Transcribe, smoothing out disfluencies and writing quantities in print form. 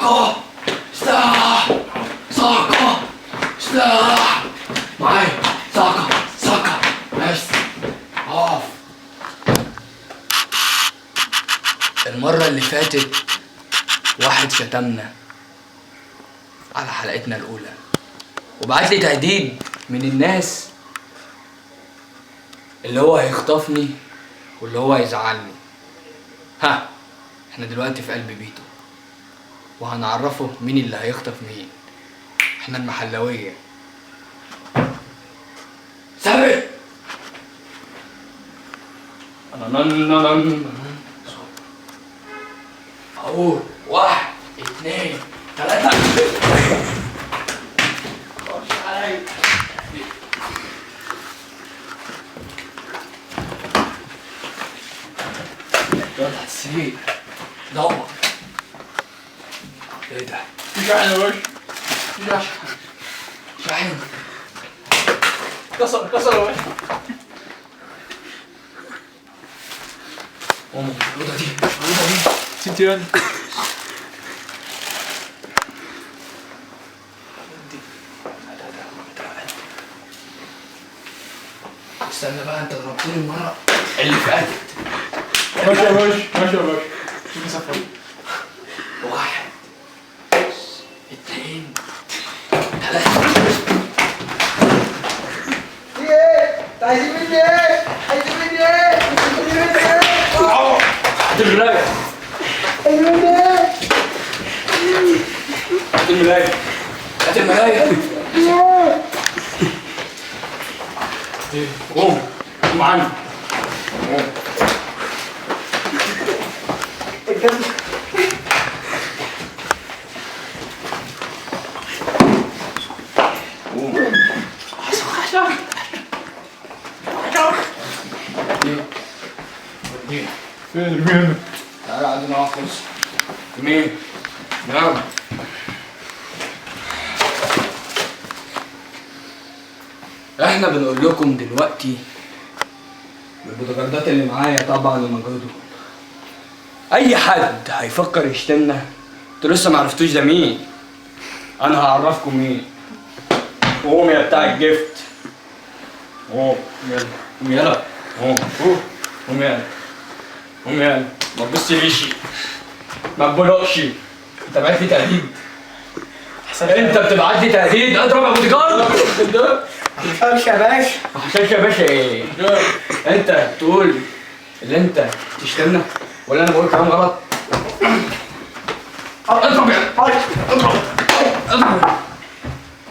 ساقة سلاح ساقة سلاح معايا ساقة بس اقف. المرة اللي فاتت واحد شتمنا على حلقتنا الأولى وبعت لي تهديد من الناس اللي هو هيخطفني واللي هو هيزعلني. ها احنا دلوقتي في قلب بيته وهنعرفه مين اللي هيخطف مين. احنا المحلوية. ثابت. اقول 1 2 3 خش عليا. يلا حسين دور. ايه ده؟ شاحن يا باشا. شاحن كسر يا باشا. الأوضة دي ستيان. استنى بقى، انت ضربتني المرة اللي فاتت. ماشي يا باشا شوف مسافر. 1 2 3 ايه؟ عايزين مني ايه؟ هات المراية. هات المراية. قوم عني. فين ارمينا؟ تعالى عندنا واحد مين؟ نعم. احنا بنقول لكم دلوقتي بالبوتجاردات اللي معايا طبعا ومجهودكم. اي حد هيفكر يشتمنا انتوا لسه معرفتوش ده مين. انا هعرفكم مين. قوم يا بتاع الجفت. قوم يلا قوم يلا ما تبصليش ما تبلقش. انت بعت لي تهديد. انت بتبعت لي تهديد. اضرب يا بوديجارد. ما تفهمش يا باشا. ما حصلش يا باشا ايه؟ انت تقول اللي انت تشتمنا ولا انا بقول كلام غلط؟ اضرب يا